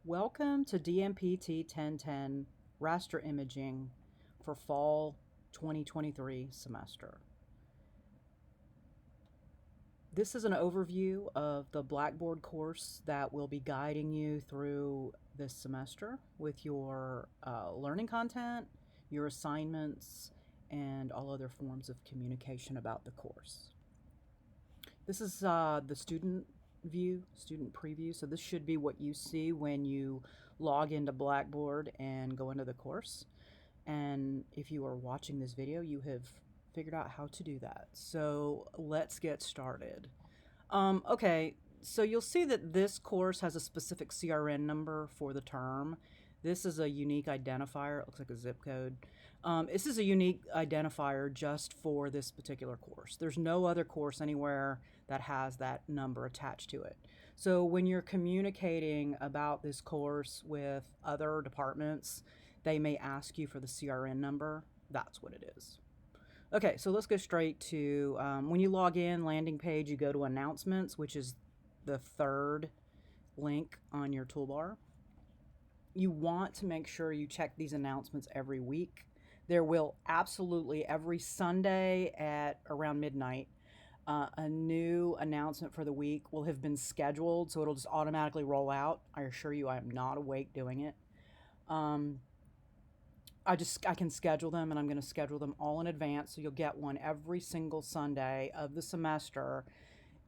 Welcome to DMPT 1010 raster imaging for fall 2023 semester. This is an overview of the Blackboard course that will be guiding you through this semester with your learning content, your assignments, and all other forms of communication about the course. This is the student preview. So this should be what you see when you log into Blackboard and go into the course. And if you are watching this video, you have figured out how to do that. So let's get started. Okay, so you'll see that this course has a specific CRN number for the term. This is a unique identifier. It looks like a zip code. This is a unique identifier just for this particular course. There's no other course anywhere that has that number attached to it. So when you're communicating about this course with other departments, they may ask you for the CRN number. That's what it is. Okay, so let's go straight to when you log in, landing page, you go to announcements, which is the third link on your toolbar. You want to make sure you check these announcements every week. There will absolutely every Sunday at around midnight, a new announcement for the week will have been scheduled, so it'll just automatically roll out. I assure you I am not awake doing it. I can schedule them, and I'm going to schedule them all in advance, so you'll get one every single Sunday of the semester,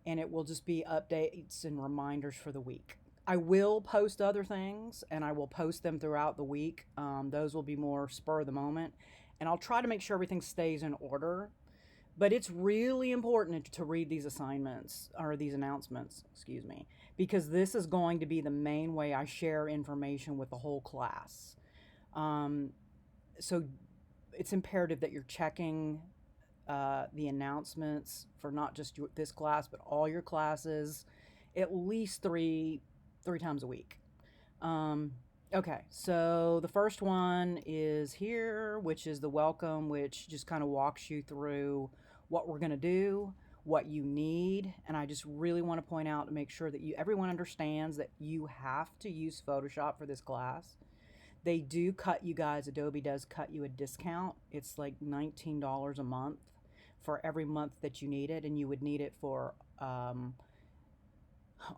and it will just be updates and reminders for the week. I will post other things, and I will post them throughout the week. Those will be more spur of the moment, and I'll try to make sure everything stays in order. But it's really important to read these assignments, or these announcements, excuse me, because this is going to be the main way I share information with the whole class. So it's imperative that you're checking the announcements for not just this class, but all your classes, at least three times a week. Okay, so the first one is here, which is the welcome, which just kind of walks you through what we're going to do, what you need. And I just really want to point out to make sure that everyone understands that you have to use Photoshop for this class. They do cut you guys, Adobe does cut you a discount. It's like $19 a month for every month that you need it, and you would need it for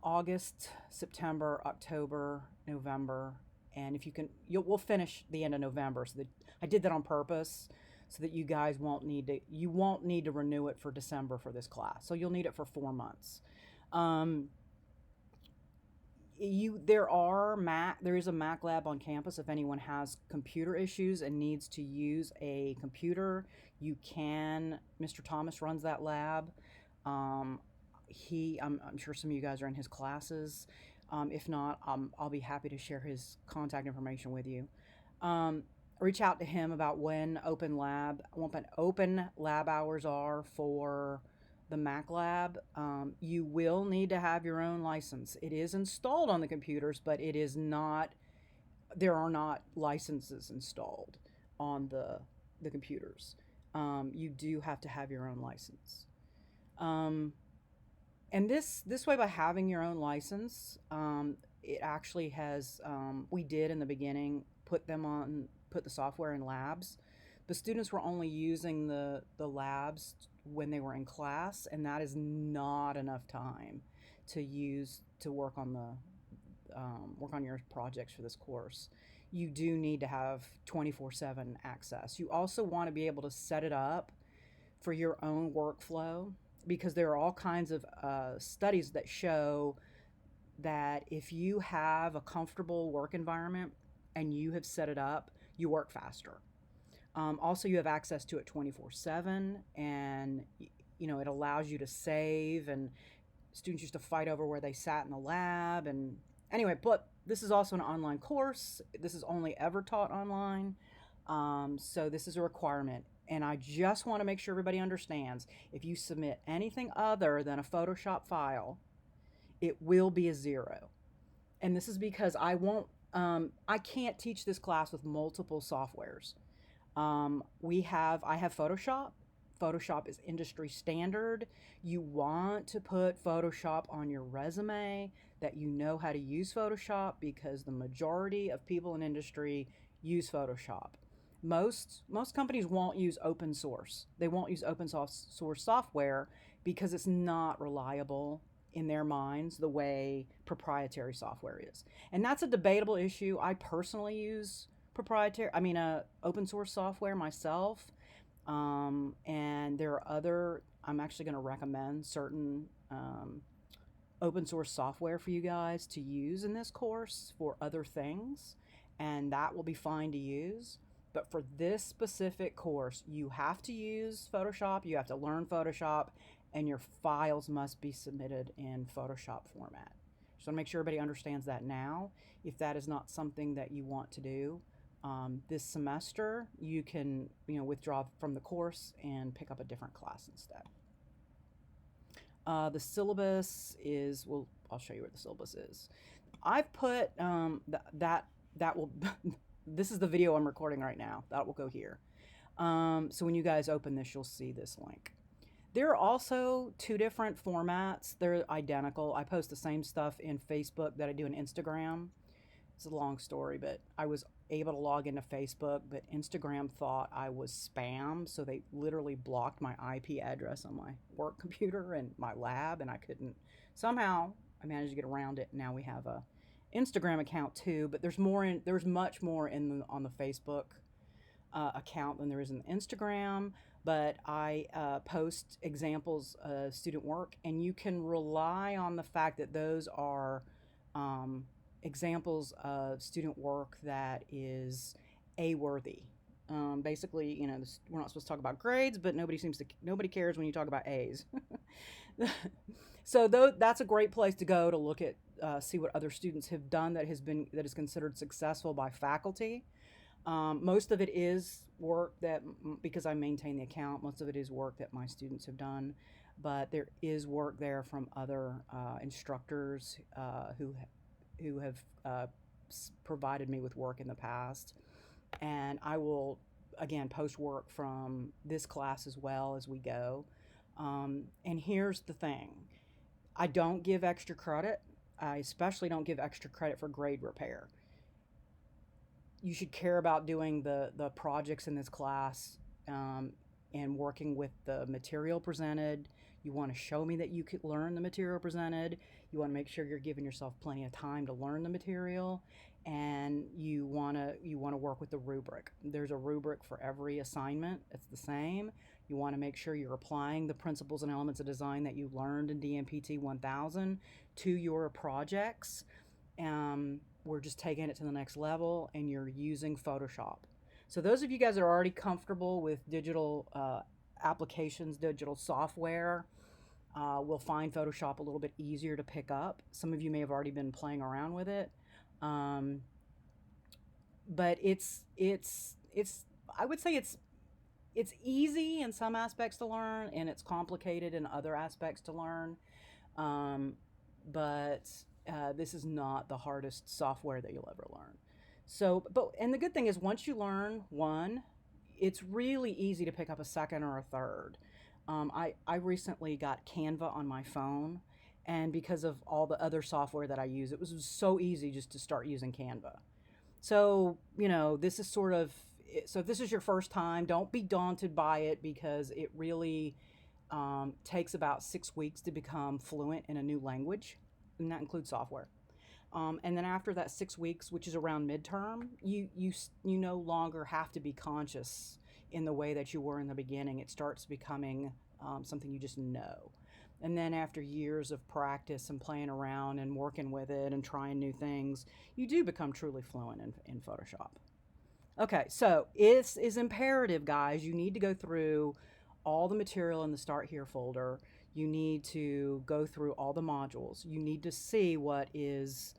August, September, October, November, and if you can, we'll finish the end of November. So that I did that on purpose so that you guys won't need to renew it for December for this class. So you'll need it for 4 months. There is a Mac lab on campus. If anyone has computer issues and needs to use a computer, you can. Mr. Thomas runs that lab. I'm sure some of you guys are in his classes. If not, I'll be happy to share his contact information with you. Reach out to him about when open lab hours are for the Mac lab. You will need to have your own license. It is installed on the computers, but there are not licenses installed on the computers. You do have to have your own license. And this way, by having your own license, it actually has, we did in the beginning put the software in labs. The students were only using the labs when they were in class, and that is not enough time to work on your projects for this course. You do need to have 24/7 access. You also want to be able to set it up for your own workflow, because there are all kinds of studies that show that if you have a comfortable work environment and you have set it up, you work faster. Also, you have access to it 24/7, and it allows you to save. And students used to fight over where they sat in the lab. And anyway, but this is also an online course. This is only ever taught online, so this is a requirement. And I just want to make sure everybody understands, if you submit anything other than a Photoshop file, it will be a 0. And this is because I can't teach this class with multiple softwares. I have Photoshop. Photoshop is industry standard. You want to put Photoshop on your resume that you know how to use Photoshop, because the majority of people in industry use Photoshop. Most companies won't use open source. They won't use open source software because it's not reliable in their minds the way proprietary software is. And that's a debatable issue. I personally use open source software myself. And there are other, I'm actually going to recommend certain open source software for you guys to use in this course for other things, and that will be fine to use. But for this specific course, you have to use Photoshop, you have to learn Photoshop, and your files must be submitted in Photoshop format. Just want to make sure everybody understands that now. If that is not something that you want to do this semester, you can withdraw from the course and pick up a different class instead. The syllabus is, well, I'll show you what the syllabus is. I've put that will this is the video I'm recording right now. That will go here. So when you guys open this, you'll see this link. There are also two different formats. They're identical. I post the same stuff in Facebook that I do in Instagram. It's a long story, but I was able to log into Facebook, but Instagram thought I was spam, so they literally blocked my IP address on my work computer and my lab, and I couldn't. Somehow I managed to get around it. Now we have a Instagram account too, but there's much more on the Facebook account than there is in the Instagram. But I post examples of student work, and you can rely on the fact that those are examples of student work that is A-worthy. Basically, we're not supposed to talk about grades, but nobody cares when you talk about A's. So that's a great place to go to look at, see what other students have done that is considered successful by faculty. Most of it is work that, because I maintain the account, most of it is work that my students have done, but there is work there from other instructors who have provided me with work in the past. And I will, again, post work from this class as well as we go. And here's the thing. I don't give extra credit. I especially don't give extra credit for grade repair. You should care about doing the projects in this class and working with the material presented. You want to show me that you could learn the material presented. You want to make sure you're giving yourself plenty of time to learn the material, and you want to work with the rubric. There's a rubric for every assignment. It's the same. You want to make sure you're applying the principles and elements of design that you learned in DMPT 1000 to your projects. We're just taking it to the next level, and you're using Photoshop. So those of you guys that are already comfortable with digital applications, digital software, will find Photoshop a little bit easier to pick up. Some of you may have already been playing around with it. But it's I would say it's easy in some aspects to learn, and it's complicated in other aspects to learn. But this is not the hardest software that you'll ever learn. So, and the good thing is, once you learn one, it's really easy to pick up a second or a third. I recently got Canva on my phone, and because of all the other software that I use, it was so easy just to start using Canva. So, this is so if this is your first time, don't be daunted by it, because it really takes about 6 weeks to become fluent in a new language, and that includes software. And then after that 6 weeks, which is around midterm, you no longer have to be conscious in the way that you were in the beginning. It starts becoming something you just know. And then after years of practice and playing around and working with it and trying new things, you do become truly fluent in Photoshop. Okay, so it is imperative, guys. You need to go through all the material in the Start Here folder. You need to go through all the modules. You need to see what is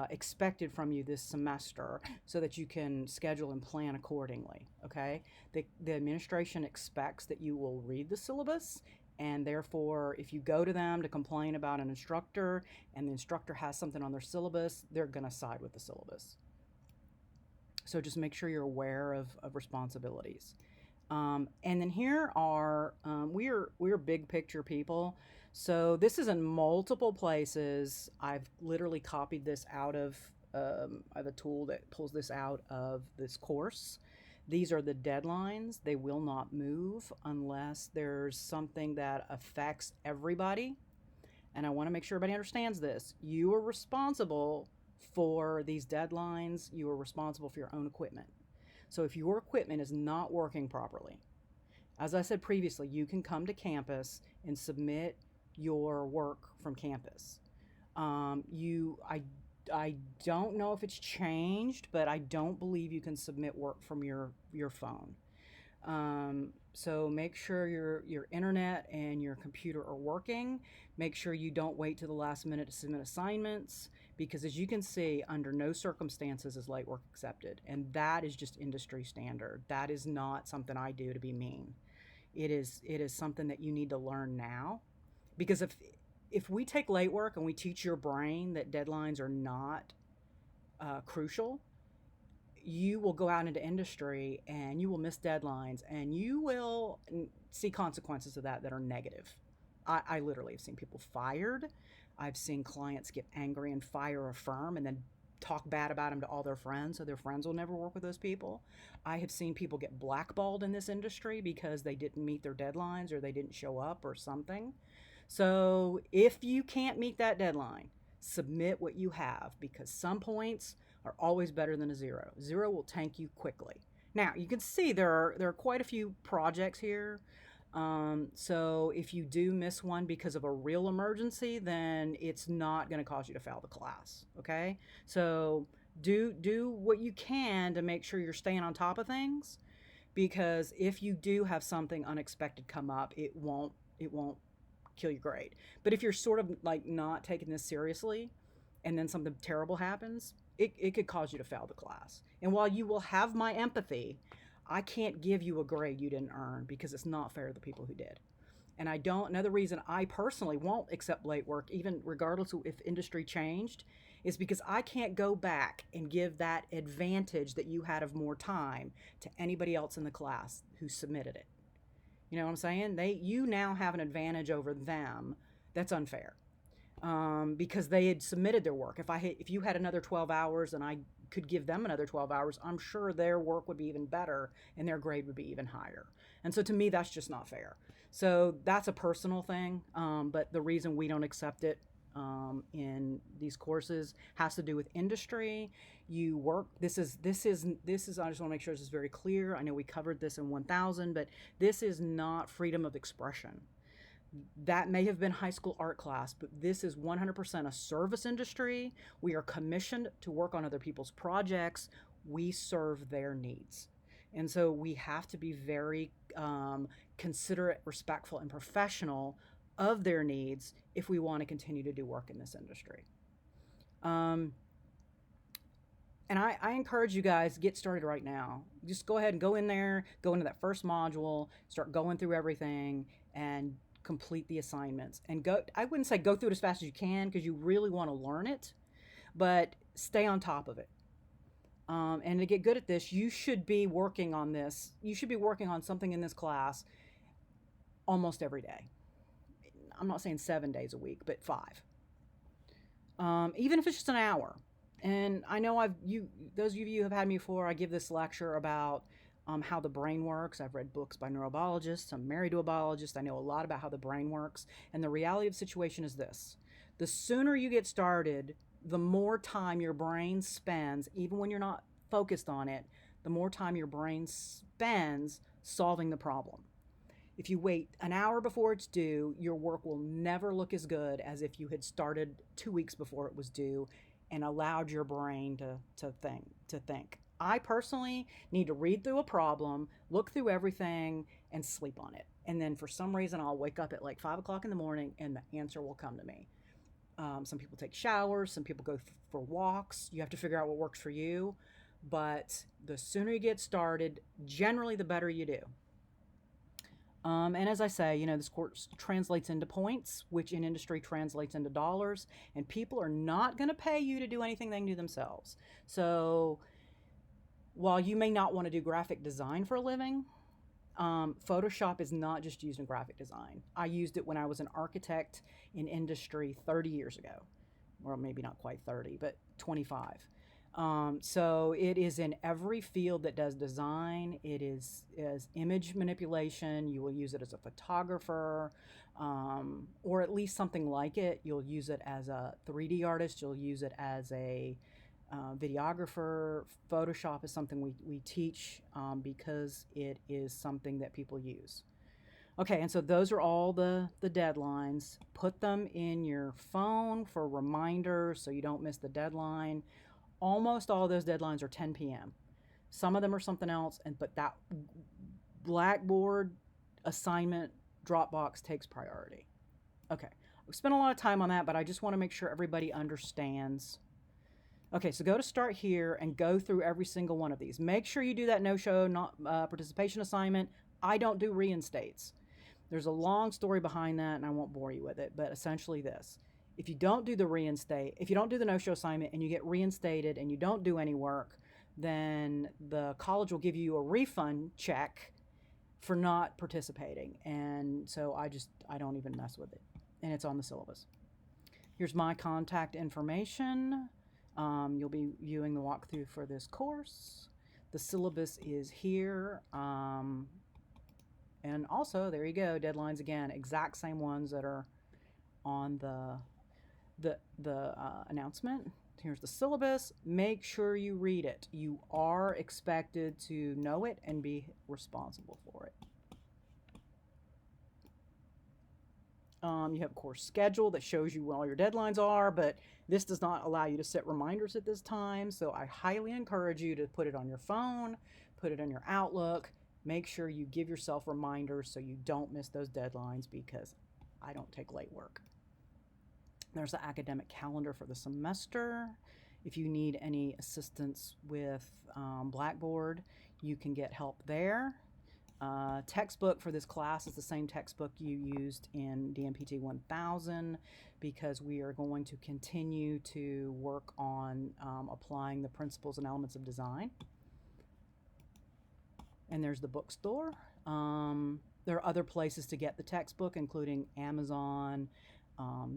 expected from you this semester so that you can schedule and plan accordingly, okay? The administration expects that you will read the syllabus, and therefore, if you go to them to complain about an instructor and the instructor has something on their syllabus, they're going to side with the syllabus. So just make sure you're aware of responsibilities. And then here are, we're big picture people. So this is in multiple places. I've literally copied this out of, I have a tool that pulls this out of this course. These are the deadlines. They will not move unless there's something that affects everybody. And I want to make sure everybody understands this. You are responsible for these deadlines. You are responsible for your own equipment. So if your equipment is not working properly, as I said previously, you can come to campus and submit your work from campus. I don't know if it's changed, but I don't believe you can submit work from your phone. So make sure your internet and your computer are working. Make sure you don't wait to the last minute to submit assignments, because as you can see, under no circumstances is late work accepted, and that is just industry standard. That is not something I do to be mean. It is something that you need to learn now, because if we take late work and we teach your brain that deadlines are not crucial, you will go out into industry and you will miss deadlines, and you will see consequences of that are negative. I literally have seen people fired. I've seen clients get angry and fire a firm and then talk bad about them to all their friends, so their friends will never work with those people. I have seen people get blackballed in this industry because they didn't meet their deadlines or they didn't show up or something. So if you can't meet that deadline, submit what you have, because some points are always better than a zero. Zero will tank you quickly. Now you can see there are quite a few projects here. So if you do miss one because of a real emergency, then it's not going to cause you to fail the class. Okay, so do what you can to make sure you're staying on top of things, because if you do have something unexpected come up, it won't kill your grade. But if you're sort of like not taking this seriously and then something terrible happens, it could cause you to fail the class. And while you will have my empathy, I can't give you a grade you didn't earn, because it's not fair to the people who did. And I don't, another reason I personally won't accept late work, even regardless of if industry changed, is because I can't go back and give that advantage that you had of more time to anybody else in the class who submitted it. You know what I'm saying? You now have an advantage over them that's unfair, because they had submitted their work. If you had another 12 hours and I could give them another 12 hours, I'm sure their work would be even better and their grade would be even higher. And so to me, that's just not fair. So that's a personal thing. But the reason we don't accept it in these courses has to do with industry. You work. This is. I just want to make sure this is very clear. I know we covered this in 1000, but this is not freedom of expression. That may have been high school art class, but this is 100% a service industry. We are commissioned to work on other people's projects. We serve their needs. And so we have to be very considerate, respectful, and professional of their needs if we want to continue to do work in this industry. And I encourage you guys, get started right now. Just go ahead and go in there, go into that first module, start going through everything, and complete the assignments. And I wouldn't say go through it as fast as you can, because you really want to learn it, but stay on top of it. And to get good at this, you should be working on this. You should be working on something in this class almost every day. I'm not saying 7 days a week, but 5. Even if it's just an hour. And I know those of you who have had me before, I give this lecture about how the brain works. I've read books by neurobiologists. I'm married to a biologist. I know a lot about how the brain works. And the reality of the situation is this: the sooner you get started, the more time your brain spends, even when you're not focused on it, the more time your brain spends solving the problem. If you wait an hour before it's due, your work will never look as good as if you had started 2 weeks before it was due and allowed your brain to think. I personally need to read through a problem, look through everything, and sleep on it. And then for some reason, I'll wake up at like 5 o'clock in the morning and the answer will come to me. Some people take showers, some people go for walks. You have to figure out what works for you. But the sooner you get started, generally the better you do. And as I say, this course translates into points, which in industry translates into dollars, and people are not going to pay you to do anything they can do themselves. So while you may not want to do graphic design for a living, Photoshop is not just used in graphic design. I used it when I was an architect in industry 30 years ago, or maybe not quite 30, but 25. So it is in every field that does design. It is image manipulation. You will use it as a photographer, or at least something like it. You'll use it as a 3D artist. You'll use it as a videographer. Photoshop is something we teach because it is something that people use. Okay, and so those are all the deadlines. Put them in your phone for reminders so you don't miss the deadline. Almost all those deadlines are 10 p.m. Some of them are something else, but that Blackboard assignment Dropbox takes priority. Okay, we spent a lot of time on that, but I just want to make sure everybody understands. Okay, so go to start here and go through every single one of these. Make sure you do that no-show, not participation assignment. I don't do reinstates. There's a long story behind that, and I won't bore you with it, but essentially this. If you don't do the reinstate, if you don't do the no-show assignment and you get reinstated and you don't do any work, then the college will give you a refund check for not participating. And so I don't even mess with it. And it's on the syllabus. Here's my contact information. You'll be viewing the walkthrough for this course. The syllabus is here. And also, there you go, deadlines again, exact same ones that are on the announcement. Here's the syllabus. Make sure you read it. You are expected to know it and be responsible for it. You have a course schedule that shows you when all your deadlines are, but this does not allow you to set reminders at this time. So I highly encourage you to put it on your phone, put it in your Outlook. Make sure you give yourself reminders so you don't miss those deadlines, because I don't take late work. There's the academic calendar for the semester. If you need any assistance with Blackboard, you can get help there. Textbook for this class is the same textbook you used in DMPT 1000, because we are going to continue to work on applying the principles and elements of design. And there's the bookstore. There are other places to get the textbook, including Amazon.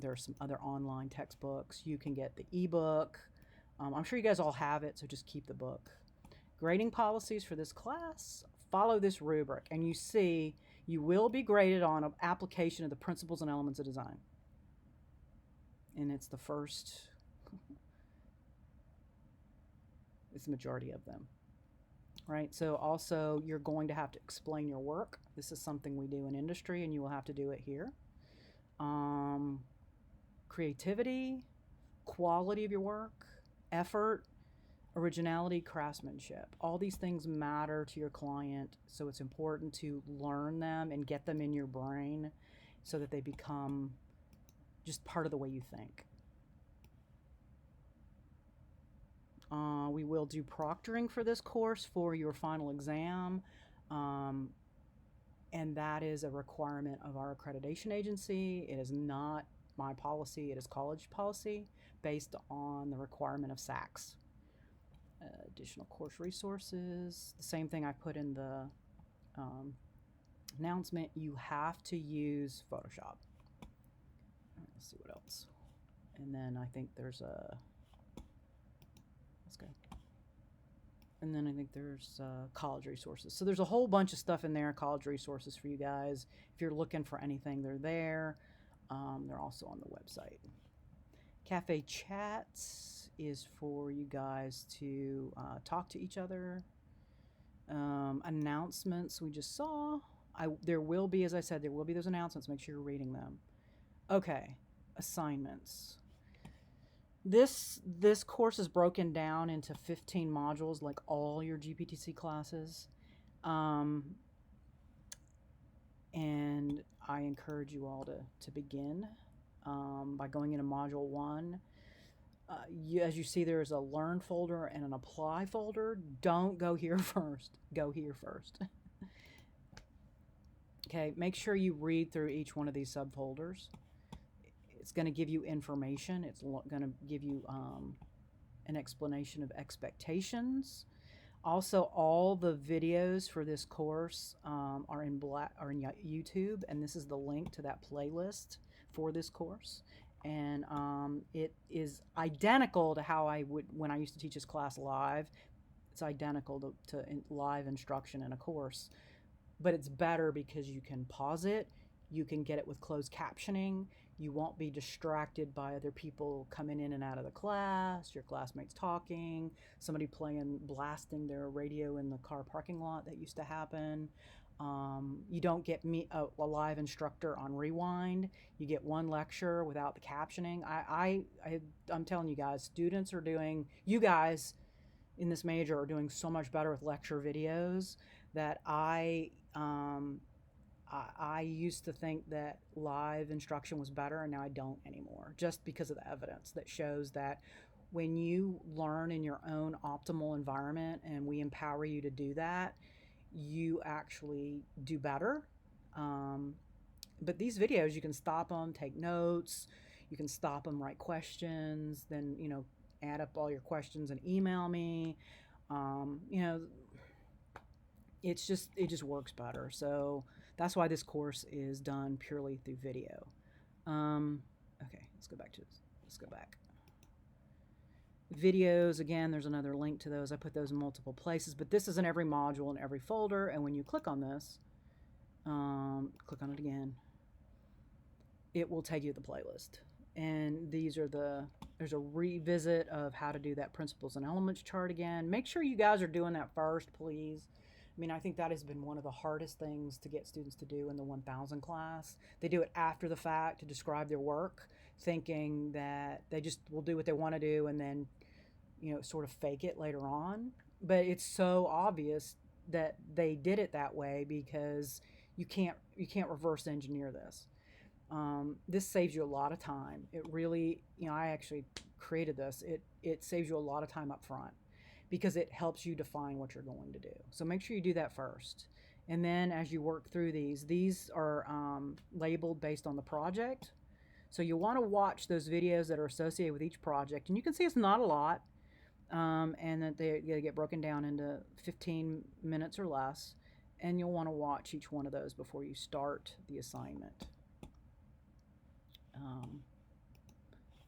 There are some other online textbooks. You can get the ebook. I'm sure you guys all have it, so just keep the book. Grading policies for this class. Follow this rubric, and you see you will be graded on an application of the principles and elements of design. And it's the first, it's the majority of them. Right, so also you're going to have to explain your work. This is something we do in industry, and you will have to do it here. Creativity, quality of your work, effort, originality, craftsmanship. All these things matter to your client, so it's important to learn them and get them in your brain so that they become just part of the way you think. We will do proctoring for this course for your final exam, and that is a requirement of our accreditation agency. It is not my policy, it is college policy based on the requirement of SACS. Additional course resources, the same thing I put in the announcement. You have to use Photoshop. Let's see what else. And then I think there's a, let's go. And then I think there's college resources. So there's a whole bunch of stuff in there, college resources for you guys. If you're looking for anything, they're there. They're also on the website. Cafe chats is for you guys to talk to each other. Announcements we just saw. There will be, as I said, there will be those announcements. Make sure you're reading them. Okay, assignments. This course is broken down into 15 modules, like all your GPTC classes. And I encourage you all to begin by going into Module 1. As you see, there's a Learn folder and an Apply folder. Don't go here first. Go here first. Okay, make sure you read through each one of these subfolders. It's going to give you information. It's going to give you an explanation of expectations. Also, all the videos for this course are in YouTube, and this is the link to that playlist for this course. And it is identical to how I would when I used to teach this class live. It's identical to live instruction in a course, but it's better because you can pause it, you can get it with closed captioning, you won't be distracted by other people coming in and out of the class, your classmates talking, somebody blasting their radio in the car parking lot. That used to happen. You don't get a live instructor on rewind. You get one lecture without the captioning. I'm telling you guys, you guys in this major are doing so much better with lecture videos that I used to think that live instruction was better, and now I don't anymore, just because of the evidence that shows that when you learn in your own optimal environment and we empower you to do that, you actually do better. Um, but these videos, you can stop them, take notes, you can stop them, write questions, then, add up all your questions and email me. Um, you know, it just works better. So that's why this course is done purely through video. Okay, let's go back. Videos, again, there's another link to those. I put those in multiple places, but this is in every module in every folder. And when you click on this, click on it again, it will take you to the playlist. And there's a revisit of how to do that principles and elements chart again. Make sure you guys are doing that first, please. I mean, I think that has been one of the hardest things to get students to do in the 1000 class. They do it after the fact to describe their work, thinking that they just will do what they want to do and then, sort of fake it later on. But it's so obvious that they did it that way because you can't reverse engineer this. This saves you a lot of time. It really, I actually created this. It saves you a lot of time up front because it helps you define what you're going to do. So make sure you do that first. And then as you work through these are labeled based on the project. So you'll want to watch those videos that are associated with each project. And you can see it's not a lot, and that they get broken down into 15 minutes or less. And you'll want to watch each one of those before you start the assignment.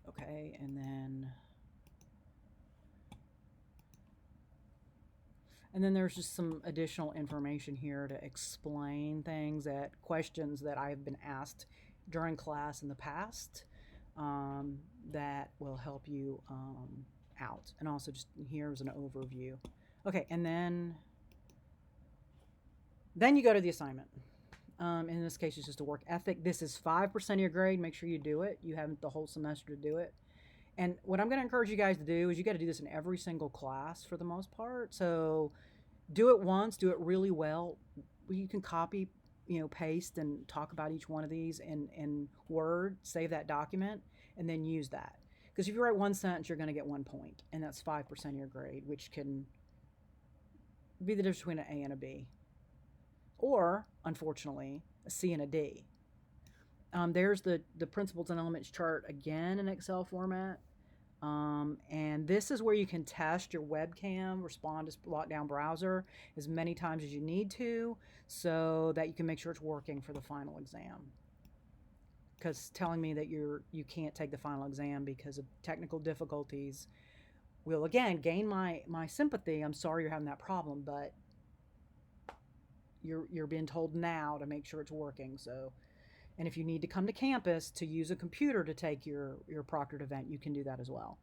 Okay, and then there's just some additional information here to explain questions that I've been asked during class in the past, that will help you out. And also just here's an overview. Okay, and then you go to the assignment. In this case, it's just a work ethic. This is 5% of your grade. Make sure you do it. You have the whole semester to do it. And what I'm going to encourage you guys to do is you got to do this in every single class for the most part. So do it once, do it really well. You can copy, paste and talk about each one of these in Word, save that document, and then use that. Because if you write one sentence, you're going to get 1 point, and that's 5% of your grade, which can be the difference between an A and a B. Or, unfortunately, a C and a D. There's the principles and elements chart again in Excel format. And this is where you can test your webcam, respond to lockdown browser as many times as you need to so that you can make sure it's working for the final exam. Because telling me that you can't take the final exam because of technical difficulties will, again, gain my sympathy. I'm sorry you're having that problem, but you're being told now to make sure it's working. So, and if you need to come to campus to use a computer to take your proctored event, you can do that as well.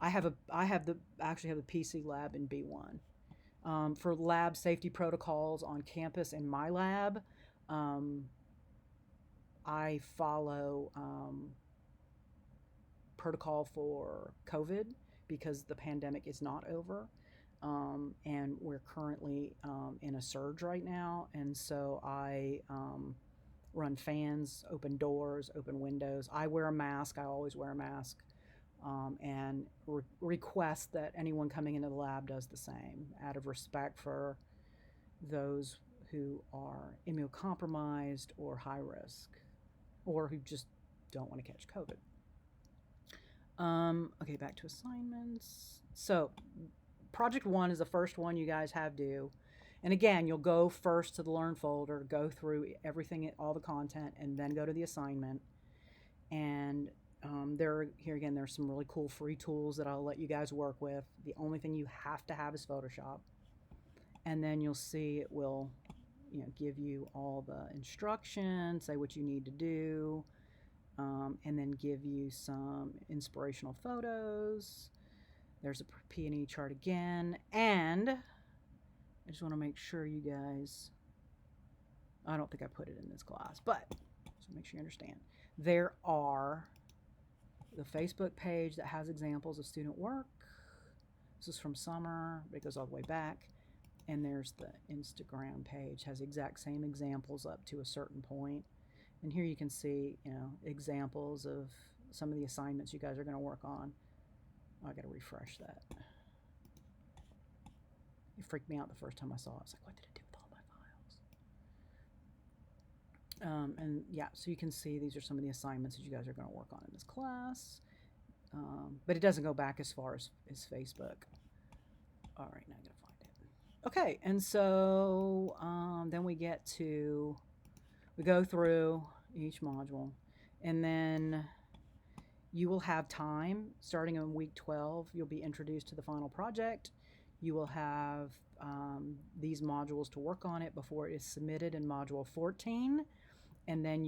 I actually have the PC lab in B1. For lab safety protocols on campus in my lab, I follow protocol for COVID because the pandemic is not over. And we're currently in a surge right now. And so I run fans, open doors, open windows. I wear a mask. I always wear a mask. And request that anyone coming into the lab does the same out of respect for those who are immunocompromised or high risk or who just don't want to catch COVID. Okay, back to assignments. So project 1 is the first one you guys have due. And again, you'll go first to the Learn folder, go through everything, all the content, and then go to the assignment. And here again, there's some really cool free tools that I'll let you guys work with. The only thing you have to have is Photoshop. And then you'll see it will, give you all the instructions, say what you need to do, and then give you some inspirational photos. There's a P&E chart again, and I just want to make sure you guys, I don't think I put it in this class, but so make sure you understand. There are the Facebook page that has examples of student work. This is from summer, it goes all the way back. And there's the Instagram page, has the exact same examples up to a certain point. And here you can see, examples of some of the assignments you guys are going to work on. Oh, I got to refresh that. It freaked me out the first time I saw it. I was like, what did it do with all my files? And yeah, so you can see these are some of the assignments that you guys are going to work on in this class. But it doesn't go back as far as Facebook. All right, now I got to find it. Okay, and so then we go through each module, and then you will have time starting in week 12. You'll be introduced to the final project. You will have these modules to work on it before it is submitted in module 14, and then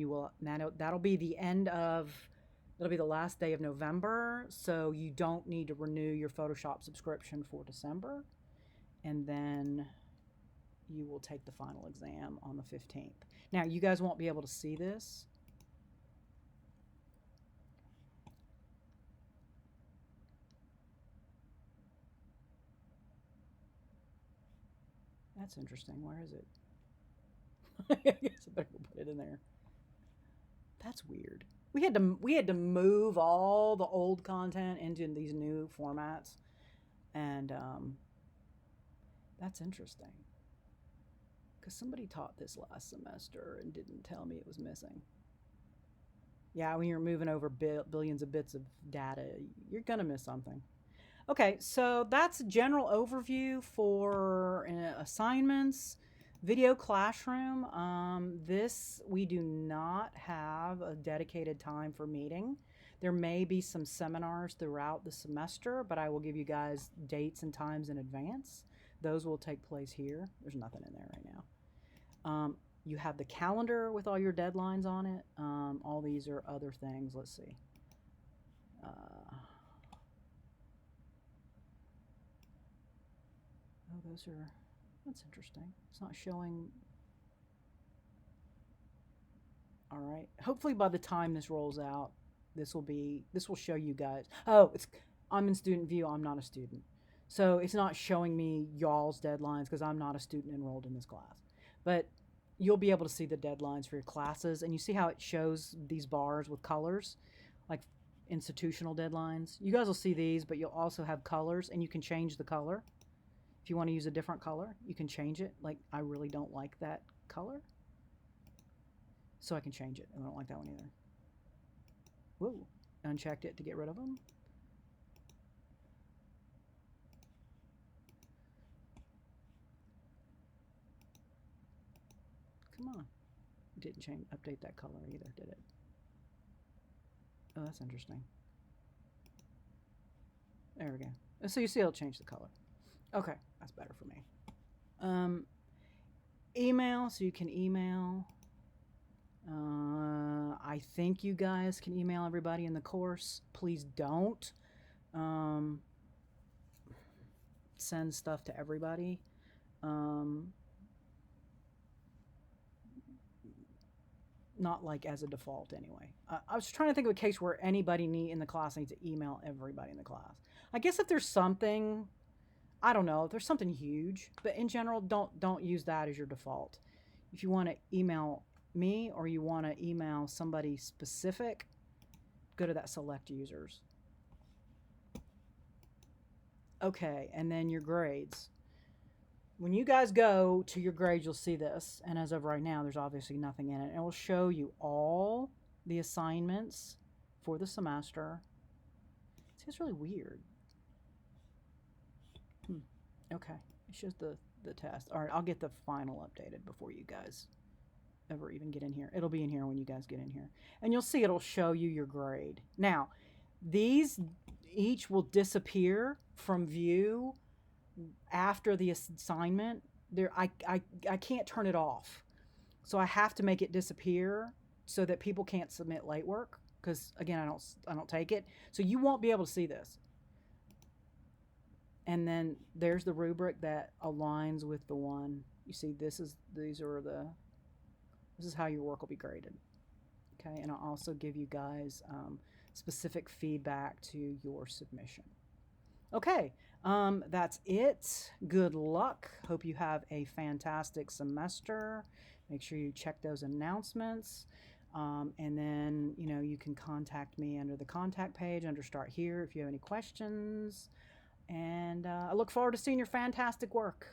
that'll be the it'll be the last day of November, so you don't need to renew your Photoshop subscription for December. And then you will take the final exam on the 15th. Now, you guys won't be able to see this. That's interesting. Where is it? I guess I better put it in there. That's weird. We had to move all the old content into these new formats, and that's interesting. Because somebody taught this last semester and didn't tell me it was missing. Yeah, when you're moving over billions of bits of data, you're gonna miss something. Okay, so that's a general overview for assignments. Video classroom. We do not have a dedicated time for meeting. There may be some seminars throughout the semester, but I will give you guys dates and times in advance. Those will take place here. There's nothing in there right now. You have the calendar with all your deadlines on it. All these are other things. Let's see. That's interesting. It's not showing. All right. Hopefully by the time this rolls out, this will show you guys. Oh, I'm in student view. I'm not a student. So it's not showing me y'all's deadlines because I'm not a student enrolled in this class. But you'll be able to see the deadlines for your classes, and you see how it shows these bars with colors, like institutional deadlines. You guys will see these, but you'll also have colors, and you can change the color. If you want to use a different color, you can change it. Like, I really don't like that color, so I can change it. I don't like that one either. Whoa, unchecked it to get rid of them. Come on. It didn't update that color either, did it? Oh, that's interesting. There we go. So you see it'll change the color. Okay, that's better for me. Email, so you can email. I think you guys can email everybody in the course. Please don't send stuff to everybody. Not like as a default anyway. I was trying to think of a case where anybody in the class needs to email everybody in the class. I guess if there's something, I don't know, if there's something huge, but in general, don't use that as your default. If you want to email me or you want to email somebody specific, go to that select users. Okay, and then your grades. When you guys go to your grades, you'll see this, and as of right now, there's obviously nothing in it. And it will show you all the assignments for the semester. See, it's really weird. Hmm. Okay. It's just the test. All right, I'll get the final updated before you guys ever even get in here. It'll be in here when you guys get in here. And you'll see it'll show you your grade. Now, these each will disappear from view after the assignment. I can't turn it off. So I have to make it disappear so that people can't submit late work because again, I don't take it. So you won't be able to see this. And then there's the rubric that aligns with the one. You see this is how your work will be graded. Okay, and I'll also give you guys specific feedback to your submission. Okay, that's it. Good luck. Hope you have a fantastic semester. Make sure you check those announcements. And then, you can contact me under the contact page under Start Here if you have any questions. And I look forward to seeing your fantastic work.